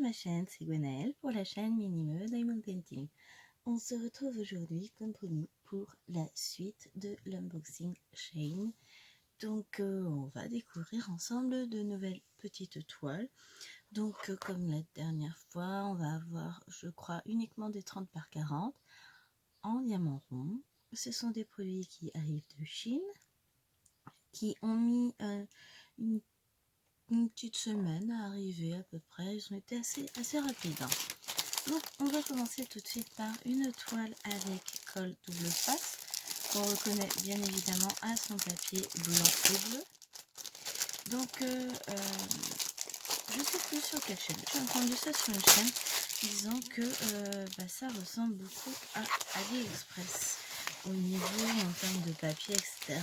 ma chaîne, c'est Gwenaëlle pour la chaîne Minimeux Diamond Painting. On se retrouve aujourd'hui comme promis pour la suite de l'unboxing Shane. Donc on va découvrir ensemble de nouvelles petites toiles. Donc comme la dernière fois, on va avoir je crois uniquement des 30 par 40 en diamant rond. Ce sont des produits qui arrivent de Chine, qui ont mis une petite semaine à arriver à peu près. Ils ont été assez rapides. Donc on va commencer tout de suite par une toile avec colle double face qu'on reconnaît bien évidemment à son papier blanc et bleu. Donc je sais plus sur quelle chaîne, j'ai entendu ça sur une chaîne disant que ça ressemble beaucoup à AliExpress au niveau en termes de papier, etc.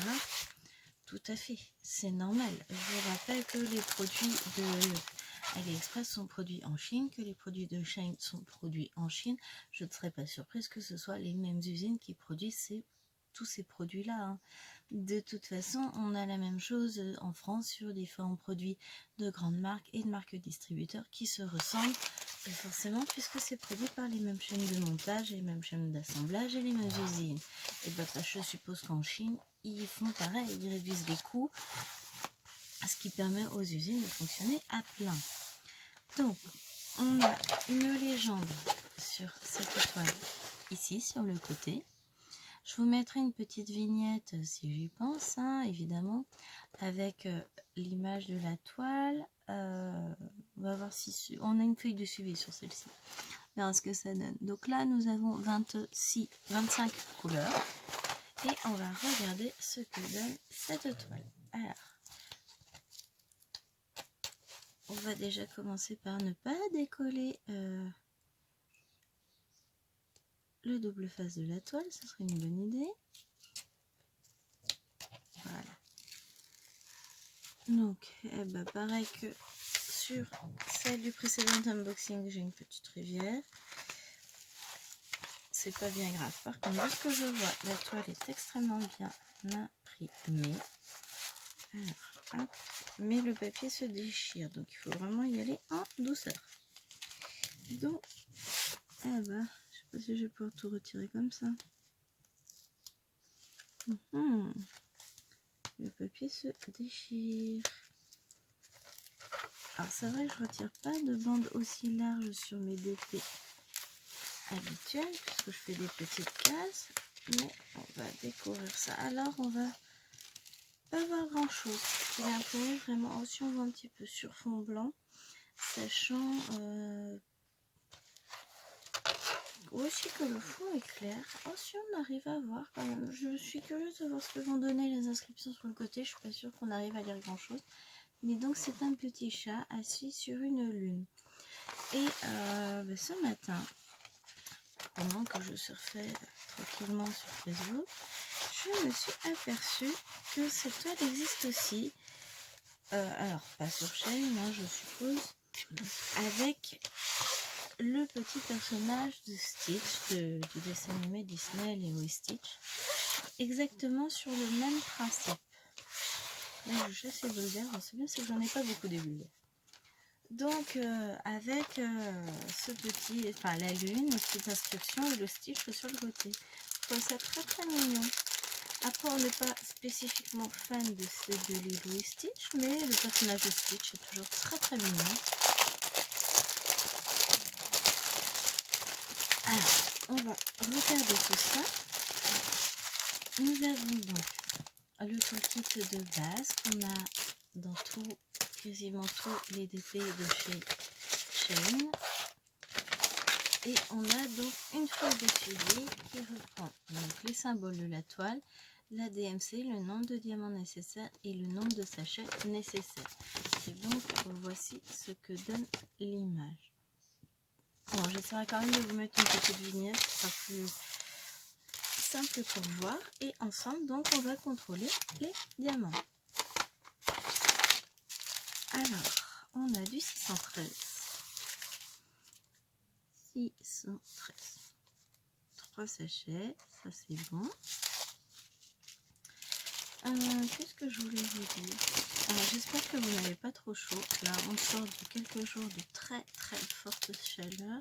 Tout à fait, c'est normal. Je vous rappelle que les produits de AliExpress sont produits en Chine, que les produits de Shane sont produits en Chine. Je ne serais pas surprise que ce soit les mêmes usines qui produisent tous ces produits-là. Hein. De toute façon, on a la même chose en France sur différents produits de grandes marques et de marques distributeurs qui se ressemblent forcément puisque c'est produit par les mêmes chaînes de montage, les mêmes chaînes d'assemblage et les mêmes usines. Et je suppose qu'en Chine, ils font pareil, ils réduisent les coûts, ce qui permet aux usines de fonctionner à plein. Donc, on a une légende sur cette toile ici, sur le côté. Je vous mettrai une petite vignette si j'y pense, hein, évidemment, avec l'image de la toile. On va voir si on a une feuille de suivi sur celle-ci. On verra ce que ça donne. Donc là, nous avons 25 couleurs. Et on va regarder ce que donne cette toile. Alors, on va déjà commencer par ne pas décoller le double face de la toile, ce serait une bonne idée. Voilà. Donc, pareil que sur celle du précédent unboxing, j'ai une petite rivière. C'est pas bien grave. Par contre, de ce que je vois, la toile est extrêmement bien imprimée. Alors, hop. Mais le papier se déchire, donc il faut vraiment y aller en douceur. Donc, je sais pas si je vais pouvoir tout retirer comme ça. Le papier se déchire. Alors c'est vrai que je retire pas de bande aussi large sur mes DP habituels puisque je fais des petites cases, mais on va découvrir ça. Alors on va pas voir grand chose. Il est imprimé vraiment aussi, on voit un petit peu sur fond blanc, sachant aussi que le fond est clair. Oh, si on arrive à voir quand même. Je suis curieuse de voir ce que vont donner les inscriptions sur le côté. Je suis pas sûre qu'on arrive à lire grand chose. Mais donc c'est un petit chat assis sur une lune. Et ce matin, pendant que je surfais tranquillement sur Facebook, je me suis aperçue que cette toile existe aussi. Alors pas sur Shane, hein, je suppose, avec le petit personnage de Stitch, du dessin animé Disney, Lilo et Stitch, exactement sur le même principe. Là, je chasse les vulgaires, c'est bien, c'est que j'en ai pas beaucoup des vulgaires. Donc, avec ce petit, la lune, une petite inscription et le Stitch sur le côté. Je trouve ça très très mignon. Après, on n'est pas spécifiquement fan de Lilo et Stitch, mais le personnage de Stitch est toujours très très mignon. Alors, on va regarder tout ça. Nous avons donc le toolkit de base qu'on a dans quasiment tous les DP de chez Shane. Et on a donc une feuille de suivi qui reprend donc les symboles de la toile, la DMC, le nombre de diamants nécessaires et le nombre de sachets nécessaires. Et donc voici ce que donne l'image. Bon, j'essaierai quand même de vous mettre une petite vignette, ce sera plus simple pour voir. Et ensemble, donc, on va contrôler les diamants. Alors, on a du 613. 3 sachets, ça c'est bon. Qu'est-ce que je voulais vous dire? Alors j'espère que vous n'avez pas trop chaud. Là on sort de quelques jours de très très forte chaleur.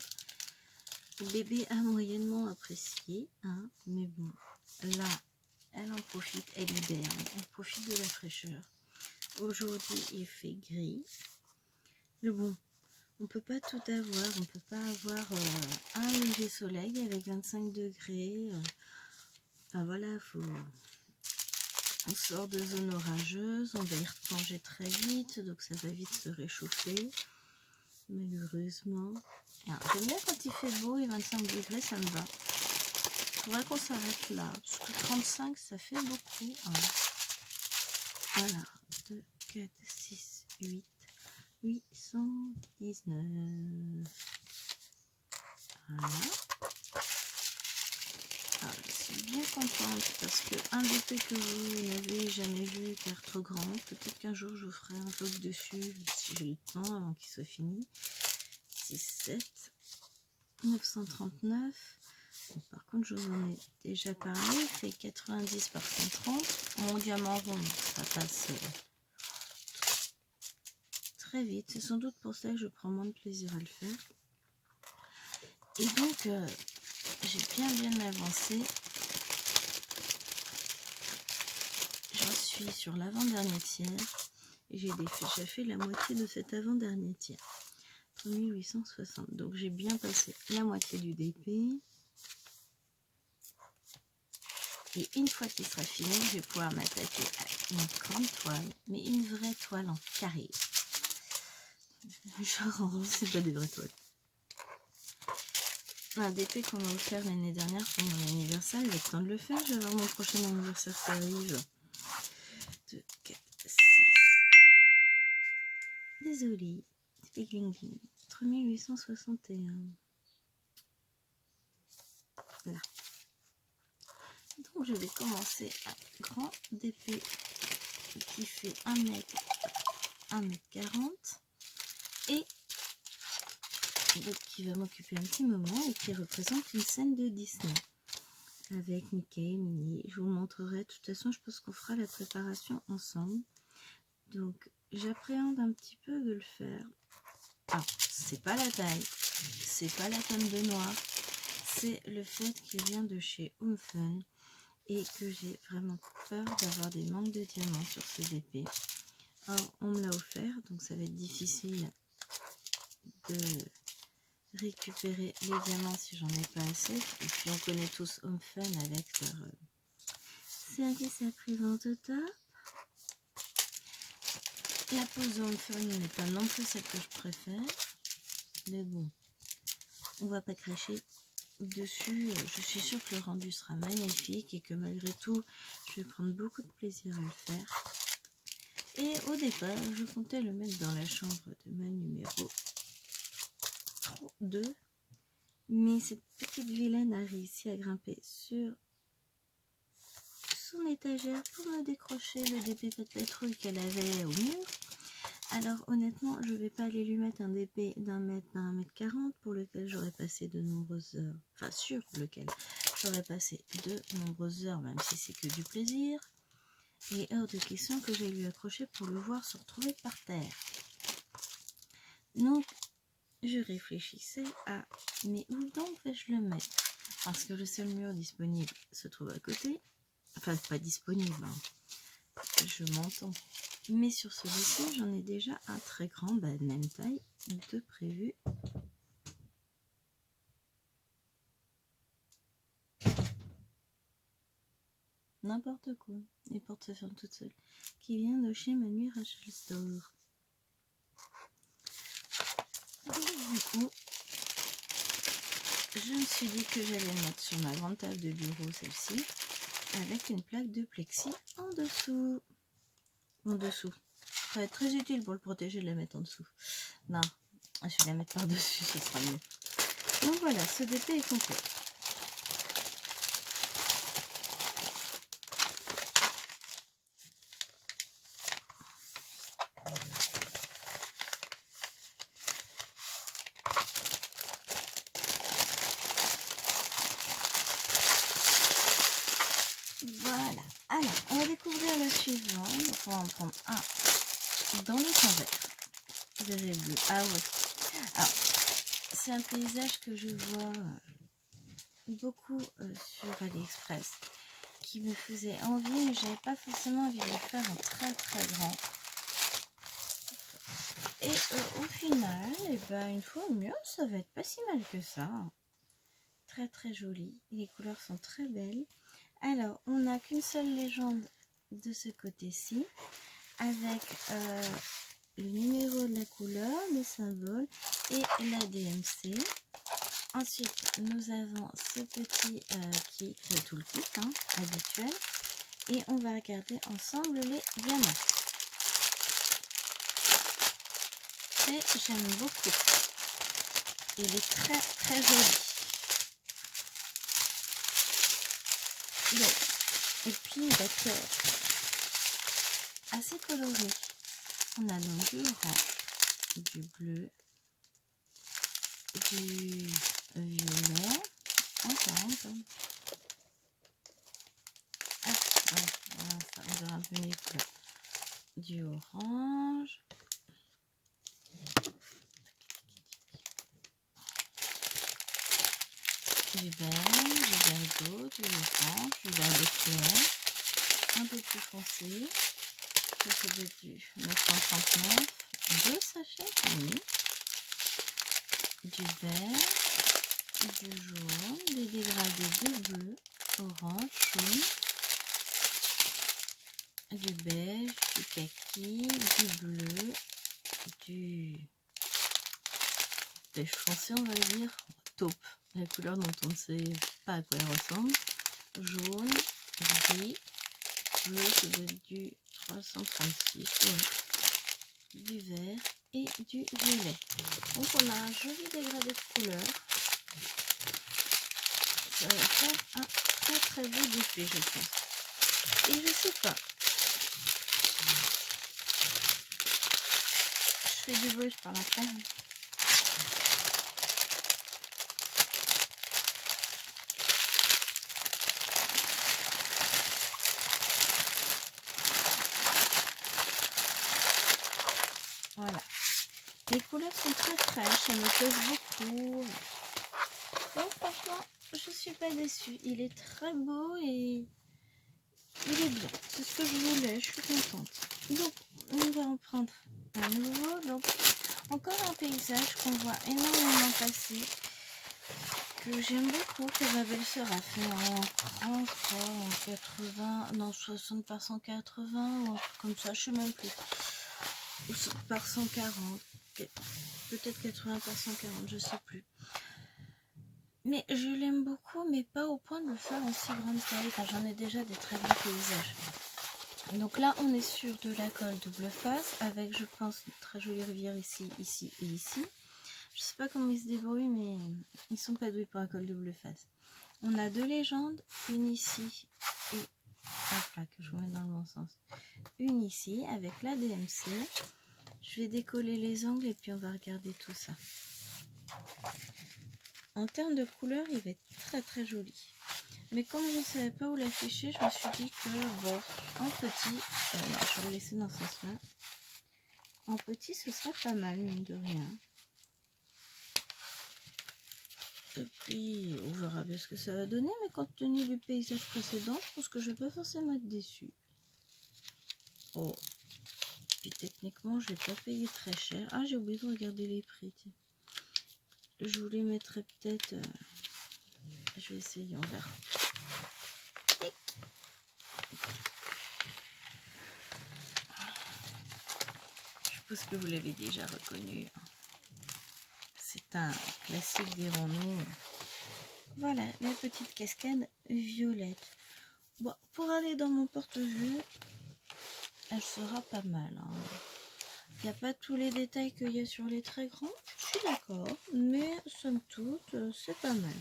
Le bébé a moyennement apprécié, hein, mais bon, là elle en profite, elle hiberne, elle profite de la fraîcheur. Aujourd'hui il fait gris. Mais bon, on peut pas tout avoir, on peut pas avoir un léger soleil avec 25 degrés. Enfin voilà, on sort de zone orageuse, on va y replonger très vite, donc ça va vite se réchauffer, malheureusement. J'aime bien quand il fait beau et 25 degrés, ça me va. Il faudrait qu'on s'arrête là, parce que 35, ça fait beaucoup. Hein. Voilà, 2, 4, 6, 8, 819. Voilà. Je suis bien contente parce que un DP que vous n'avez jamais vu est trop grand. Peut-être qu'un jour je vous ferai un vlog dessus si j'ai le temps avant qu'il soit fini. 6, 7, 939. Bon, par contre, je vous en ai déjà parlé. Il fait 90 par 130. Mon diamant rond, ça passe très vite. C'est sans doute pour ça que je prends moins de plaisir à le faire. Et donc, j'ai bien avancé. J'en suis sur l'avant-dernier tiers. Et j'ai déjà fait la moitié de cet avant-dernier tiers. 3860. Donc j'ai bien passé la moitié du DP. Et une fois qu'il sera fini, je vais pouvoir m'attaquer à une grande toile. Mais une vraie toile en carré. Genre en rose, c'est pas des vraies toiles. Un DP qu'on m'a offert l'année dernière pour mon anniversaire. Il va être temps de le faire. Je vais avoir mon prochain anniversaire qui arrive. 2, 4, 6. Désolée. Speaking 3861. Là. Donc je vais commencer un grand DP qui fait 1 mètre, 1m40 et donc qui va m'occuper un petit moment et qui représente une scène de Disney avec Mickey, Minnie. Je vous montrerai, de toute façon je pense qu'on fera la préparation ensemble. Donc j'appréhende un petit peu de le faire. Alors c'est pas la taille, c'est pas la tonne de noir, c'est le fait qu'il vient de chez Home Fun et que j'ai vraiment peur d'avoir des manques de diamants sur ce DP. Or on me l'a offert, donc ça va être difficile de récupérer les diamants si j'en ai pas assez. Et puis on connaît tous Home Fun avec leur service après-vente au top. La pose Home Fun n'est pas non plus celle que je préfère, mais bon, on va pas cracher dessus. Je suis sûre que le rendu sera magnifique et que malgré tout je vais prendre beaucoup de plaisir à le faire. Et au départ je comptais le mettre dans la chambre de ma numéro 2, mais cette petite vilaine a réussi à grimper sur son étagère pour me décrocher le DP patrouille qu'elle avait au mur. Alors honnêtement je vais pas aller lui mettre un DP d'1 mètre par 1m40 pour lequel j'aurais passé de nombreuses heures, enfin sur lequel j'aurais passé de nombreuses heures, même si c'est que du plaisir. Et hors de question que j'aille lui accrocher pour le voir se retrouver par terre. Donc je réfléchissais à mais où donc vais-je le mettre, parce que le seul mur disponible se trouve à côté, enfin pas disponible, hein. Je m'entends, mais sur celui-ci j'en ai déjà un très grand, même taille de prévu. N'importe quoi, les portes se ferment toutes seules, qui vient de chez Manu Rachel Store. Du coup je me suis dit que j'allais le mettre sur ma grande table de bureau, celle-ci, avec une plaque de plexi en dessous. Ça va être très utile pour le protéger de la mettre en dessous. Non, je vais la mettre par-dessus, ce sera mieux. Donc voilà, ce DP est complet. Voilà, alors on va découvrir le suivant. Donc on va en prendre un dans le temps vert. Vert et bleu. Ah ouais. Alors, c'est un paysage que je vois beaucoup sur AliExpress, qui me faisait envie, mais j'avais pas forcément envie de le faire en très très grand. Et au final, et ben, une fois au mieux, ça va être pas si mal que ça. Très très joli. Les couleurs sont très belles. Alors, on n'a qu'une seule légende de ce côté-ci, avec le numéro de la couleur, le symbole et la DMC. Ensuite, nous avons ce petit kit, tout le kit habituel. Et on va regarder ensemble les diamants. Et j'aime beaucoup. Il est très très joli. Donc, et puis il va être assez coloré. On a donc du orange, du bleu, du violet, encore. Ah, ouais, voilà, ça, on verra un peu les couleurs. Du orange. Du vert d'eau, du orange, du vert de clair, un peu plus foncé, c'est du 939, 2 sachets, oui, du vert, du jaune, des dégradés de bleu, orange, jaune, du beige, du kaki, du bleu, du beige foncé, on va dire, taupe, la couleur dont on ne sait pas à quoi elle ressemble, jaune, gris, bleu, ça doit être du 336, ouais. Du vert et du violet. Donc on a un joli dégradé de couleurs. Ça va faire un très très beau buffet, je pense. Et je sais pas. Je fais du bruit, je parle après. Voilà. Les couleurs sont très fraîches, ça me plaise beaucoup. Donc franchement, je suis pas déçue. Il est très beau et il est bien. C'est ce que je voulais, je suis contente. Donc, on va en prendre un nouveau. Donc, encore un paysage qu'on voit énormément passer, que j'aime beaucoup, que ma belle-sœur a fait en 30, en 80, non 60 par 180, ou un truc comme ça, je sais même plus. Ou par 140, peut-être 80 par 140, je sais plus. Mais je l'aime beaucoup, mais pas au point de le faire en si grande taille. Enfin, j'en ai déjà des très beaux paysages. Donc là, on est sur de la colle double face, avec, je pense, une très jolie rivière ici, ici et ici. Je sais pas comment ils se débrouillent, mais ils sont pas doués pour la colle double face. On a 2 légendes, une ici et hop là, que je vous mets dans le bon sens. Une ici avec la DMC. Je vais décoller les angles et puis on va regarder tout ça. En termes de couleur, il va être très très joli. Mais comme je ne savais pas où l'afficher, je me suis dit que bon, en petit, je vais le laisser dans ce sens-là. En petit, ce serait pas mal, mine de rien. Et puis, on verra bien ce que ça va donner, mais compte tenu du paysage précédent, je pense que je vais pas forcément être déçue. Oh, puis techniquement, je vais pas payer très cher. Ah, j'ai oublié de regarder les prix. Tiens. Je vous les mettrai peut-être. Je vais essayer, on verra. Je suppose que vous l'avez déjà reconnu. C'est un classique, dirons-nous. Voilà, la petite cascade violette. Bon, pour aller dans mon porte-vue, elle sera pas mal. Hein. Il n'y a pas tous les détails qu'il y a sur les très grands, je suis d'accord, mais somme toute, c'est pas mal.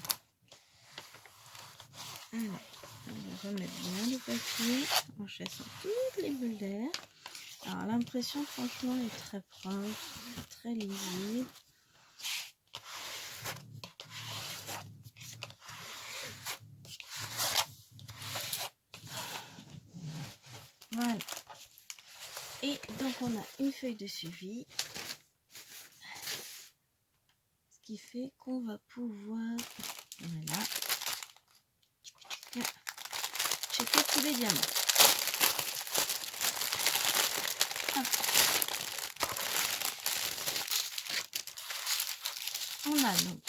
Alors, on va remettre bien le papier en chassant toutes les bulles d'air. Alors, l'impression, franchement, est très proche, très lisible. Voilà. Et donc on a une feuille de suivi. Ce qui fait qu'on va pouvoir, voilà, checker tous les diamants. On a donc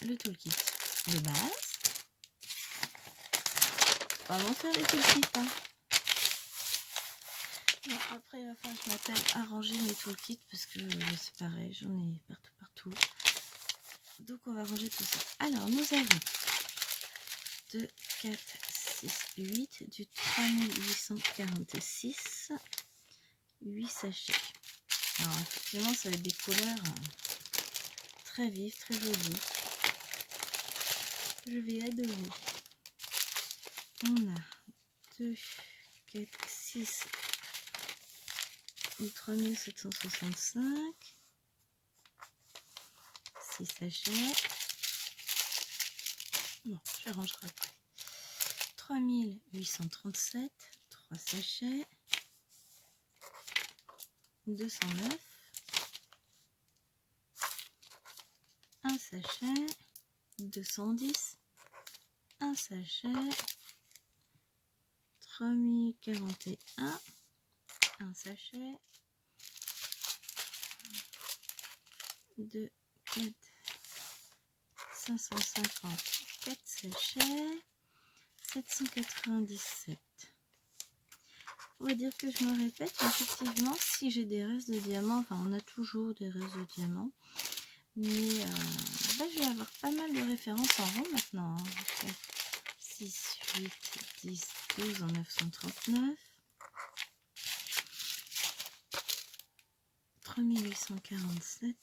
le toolkit de base. On va faire les toolkits. Hein. Bon, après, il va falloir que je m'attelle à ranger mes toolkits parce que c'est pareil, j'en ai partout. Donc, on va ranger tout ça. Alors, nous avons 2, 4, 6, 8 du 3846, 8 sachets. Alors, effectivement, ça va être des couleurs très vives, très jolies. Je vais adorer. On a 2, 4, 6 du 3765, 6 sachets. Bon, je rangerai après. 3837, 3 sachets. 209, un sachet. 210, un sachet. 3041, un sachet. 2, 4, 550, 4 sachets. 797. On va dire que je me répète, mais effectivement, si j'ai des restes de diamants, enfin on a toujours des restes de diamants, mais je vais avoir pas mal de références en rond maintenant. Hein. 6, 8, 10, 12 en 939. 3847.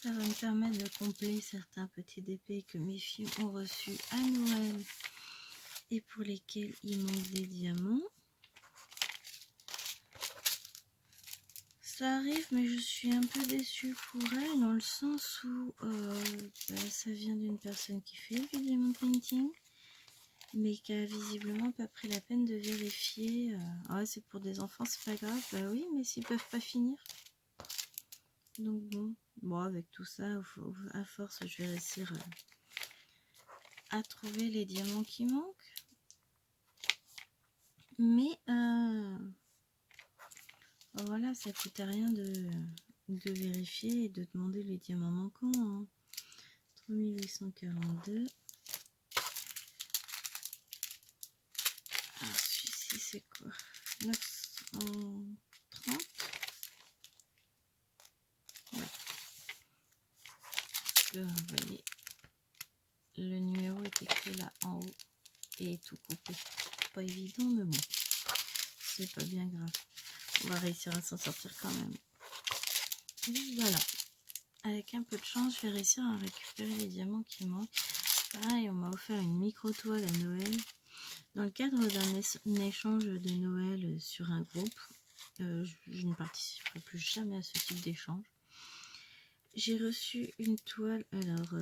Ça va me permettre de combler certains petits DP que mes filles ont reçus à Noël et pour lesquels il manque des diamants. Ça arrive, mais je suis un peu déçue pour elle dans le sens où ça vient d'une personne qui fait du diamond painting, mais qui a visiblement pas pris la peine de vérifier. Ah, c'est pour des enfants, c'est pas grave. Bah oui, mais s'ils peuvent pas finir. Donc bon, avec tout ça, à force, je vais réussir à trouver les diamants qui manquent. Mais voilà, ça coûte à rien de vérifier et de demander les diamants manquants. Hein. 3842. Ah, celui-ci, c'est quoi? 930. Ouais. Vous voyez, le numéro est écrit là en haut et tout coupé. Pas évident, mais bon, c'est pas bien grave. On va réussir à s'en sortir quand même. Donc voilà. Avec un peu de chance, je vais réussir à récupérer les diamants qui manquent. Pareil, on m'a offert une micro-toile à Noël. Dans le cadre d'un échange de Noël sur un groupe, je ne participerai plus jamais à ce type d'échange. J'ai reçu une toile, alors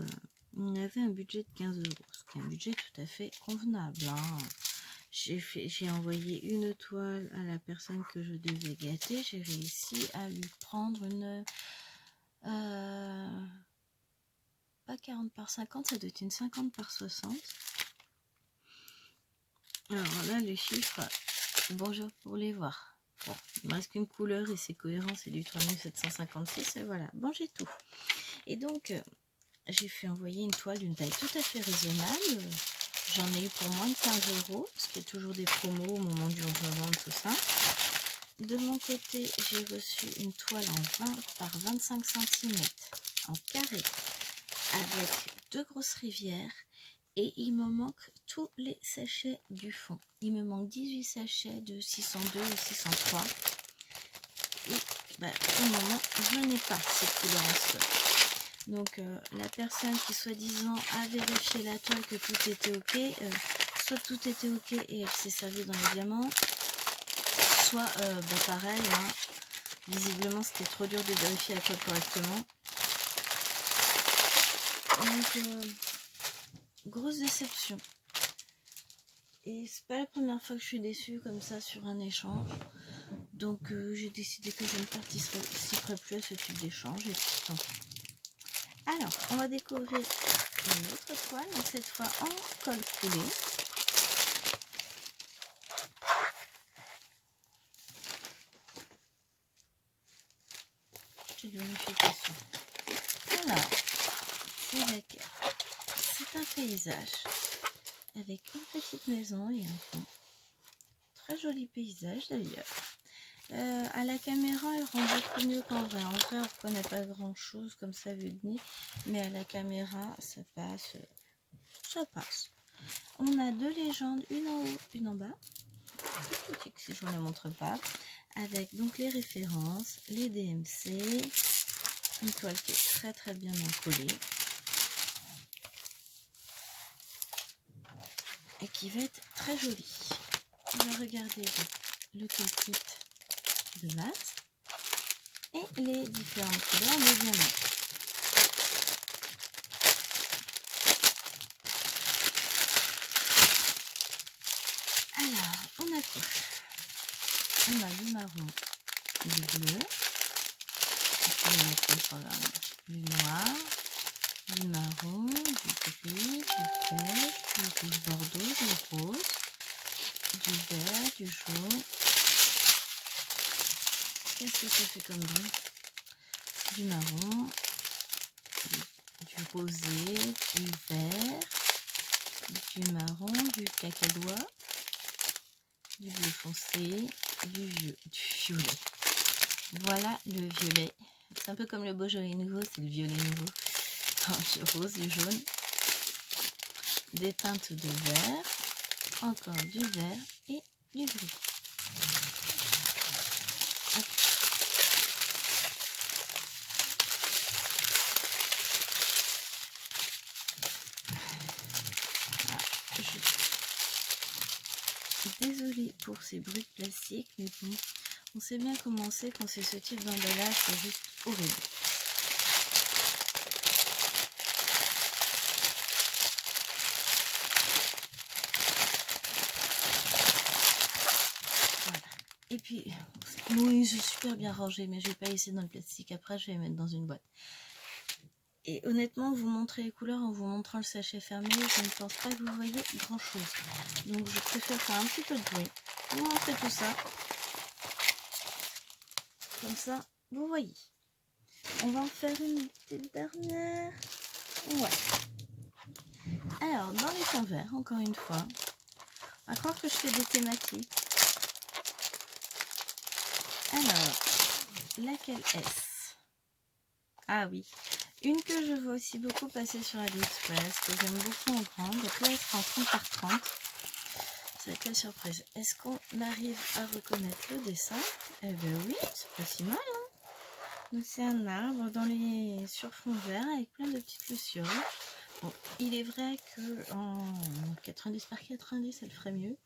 on avait un budget de 15 €, ce qui est un budget tout à fait convenable. Hein. J'ai envoyé une toile à la personne que je devais gâter, j'ai réussi à lui prendre une... pas 40 par 50, ça doit être une 50 par 60. Alors là, les chiffres, bonjour pour les voir. Bon, il me reste qu'une couleur et c'est cohérent, c'est du 3756 et voilà. Bon, j'ai tout. Et donc, j'ai fait envoyer une toile d'une taille tout à fait raisonnable. J'en ai eu pour moins de 15 €, parce qu'il y a toujours des promos au moment du revente, tout ça. De mon côté, j'ai reçu une toile en 20 par 25 cm en carré avec 2 grosses rivières. Et il me manque tous les sachets du fond. Il me manque 18 sachets de 602 et 603. Et pour le moment, je n'ai pas ces couleurs en stock. Donc la personne qui soi-disant a vérifié la toile que tout était ok, soit tout était ok et elle s'est servie dans les diamants, soit pareil, hein, visiblement c'était trop dur de vérifier la toile correctement. Donc grosse déception. Et c'est pas la première fois que je suis déçue comme ça sur un échange. Donc j'ai décidé que je ne participerai plus à ce type d'échange. Et puis tant pis. Alors, on va découvrir une autre toile, donc cette fois en colle coulé. J'ai de l'unification. Alors, c'est laquelle? C'est un paysage avec une petite maison et un fond. Très joli paysage d'ailleurs. À la caméra, elle rend beaucoup mieux qu'en vrai. En vrai, on ne reconnaît pas grand chose comme ça vu de nez, mais à la caméra, ça passe. Ça passe. On a deux légendes, une en haut, une en bas. Si je ne la montre pas, avec donc les références, les DMC, une toile qui est très très bien collée et qui va être très jolie. On va regarder le toolkit de base et les différentes couleurs de diamants. Alors, on a tout. On a du marron, du bleu, du noir, du marron, du gris, du beige, du rouge bordeaux, du rose, du vert, du jaune. Qu'est-ce que ça fait comme bleu? Du marron, du rosé, du vert, du marron, du cacadois, du bleu foncé, du violet. Voilà le violet. C'est un peu comme le Beaujolais nouveau, c'est le violet nouveau. Du rose, du jaune, des teintes de vert, encore du vert et du gris. Désolée pour ces bruits de plastique, mais bon, on sait bien comment c'est quand c'est ce type d'emballage, c'est juste horrible. Voilà. Et puis, oui, c'est super bien rangé, mais je vais pas laisser dans le plastique. Après, je vais mettre dans une boîte. Et honnêtement, vous montrer les couleurs en vous montrant le sachet fermé, je ne pense pas que vous voyez grand chose. Donc je préfère faire un petit peu de bruit. Vous montrer tout ça. Comme ça, vous voyez. On va en faire une petite dernière. Ouais. Alors, dans les fonds verts, encore une fois, on va croire que je fais des thématiques. Alors, laquelle est-ce? Ah oui. Une que je vois aussi beaucoup passer sur AliExpress, que j'aime beaucoup en grande. Donc là, elle sera en 30 par 30. Ça va être la surprise. Est-ce qu'on arrive à reconnaître le dessin? Eh bien oui, c'est pas si mal. Hein, donc c'est un arbre sur fond vert avec plein de petites lucioles. Bon, il est vrai que en 90 par 90, elle ferait mieux.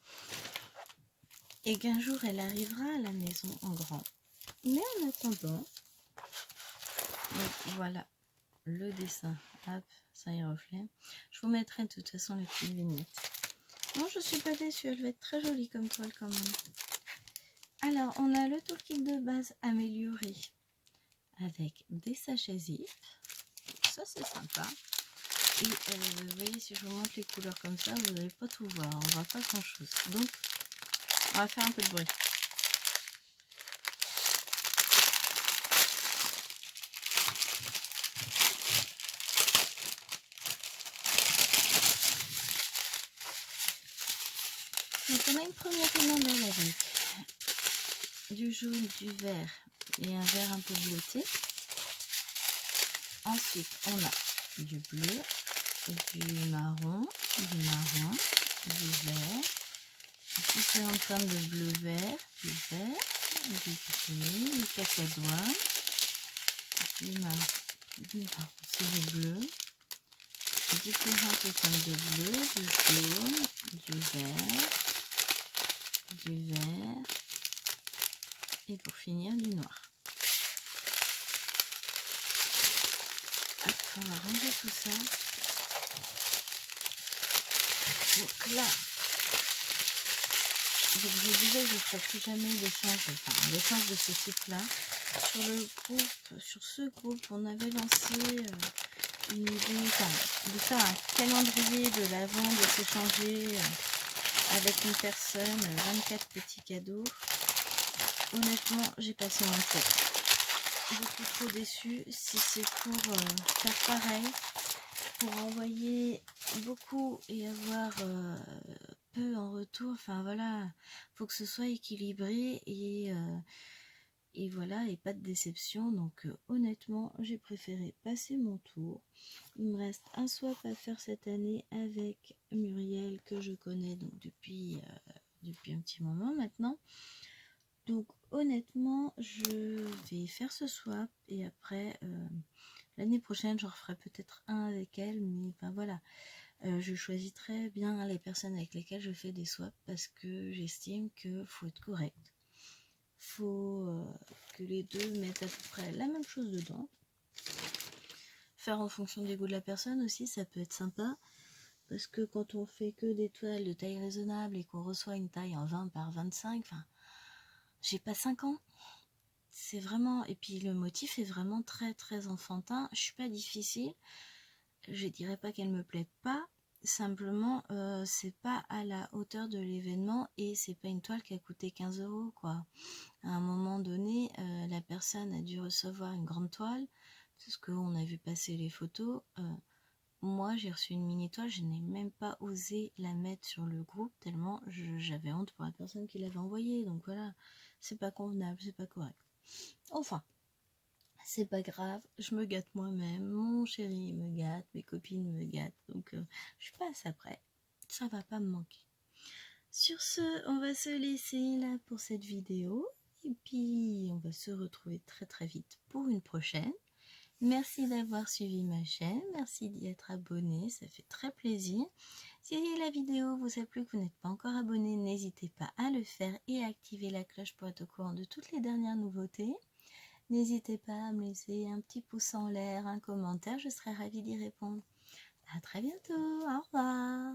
Et qu'un jour, elle arrivera à la maison en grand. Mais en attendant, donc voilà. Le dessin, hop, ça y reflète. Je vous mettrai de toute façon les petites vignettes. Non, je suis pas déçue, elle va être très jolie comme toile quand même. Alors, on a le toolkit de base amélioré avec des sachets zip. Ça, c'est sympa. Et vous voyez, si je vous montre les couleurs comme ça, vous n'allez pas tout voir. On voit pas grand chose. Donc, on va faire un peu de bruit. Donc on a une première rondelle avec du jaune, du vert et un vert un peu bleuté. Ensuite on a du bleu, du marron, du vert, différentes formes de bleu-vert, du vert, du gris, du cacadois, du marron, c'est du bleu, différentes formes de bleu, du jaune, du vert et pour finir du noir. Hop, on va ranger tout ça. Donc là, je disais que je ne ferai plus jamais l'échange de ce type-là. Sur le groupe, sur ce groupe, on avait lancé une idée de faire un calendrier de l'avant, de s'échanger avec une personne 24 petits cadeaux. Honnêtement, j'ai passé mon tête. Beaucoup trop déçue. Si c'est pour faire pareil, pour envoyer beaucoup et avoir peu en retour, enfin voilà, faut que ce soit équilibré et voilà, et pas de déception. Donc honnêtement, j'ai préféré passer mon tour. Il me reste un swap à faire cette année avec Muriel que je connais donc depuis un petit moment maintenant. Donc honnêtement, je vais faire ce swap et après l'année prochaine, j'en referai peut-être un avec elle, mais ben voilà, je choisis très bien les personnes avec lesquelles je fais des swaps parce que j'estime qu'il faut être correct. Faut que les deux mettent à peu près la même chose dedans. Faire en fonction des goûts de la personne aussi, ça peut être sympa. Parce que quand on fait que des toiles de taille raisonnable et qu'on reçoit une taille en 20 par 25, enfin, j'ai pas 5 ans. C'est vraiment... Et puis le motif est vraiment très très enfantin. Je suis pas difficile. Je dirais pas qu'elle me plaît pas. Simplement, c'est pas à la hauteur de l'événement et c'est pas une toile qui a coûté 15 € quoi. À un moment donné, la personne a dû recevoir une grande toile parce qu'on a vu passer les photos. Moi, j'ai reçu une mini toile, je n'ai même pas osé la mettre sur le groupe tellement j'avais honte pour la personne qui l'avait envoyée. Donc voilà, c'est pas convenable, c'est pas correct. Enfin, c'est pas grave, je me gâte moi-même, mon chéri me gâte, mes copines me gâtent, donc je passe après, ça va pas me manquer. Sur ce, on va se laisser là pour cette vidéo, et puis on va se retrouver très très vite pour une prochaine. Merci d'avoir suivi ma chaîne, merci d'y être abonné, ça fait très plaisir. Si la vidéo vous a plu, que vous n'êtes pas encore abonné, n'hésitez pas à le faire et à activer la cloche pour être au courant de toutes les dernières nouveautés. N'hésitez pas à me laisser un petit pouce en l'air, un commentaire, je serai ravie d'y répondre. À très bientôt, au revoir.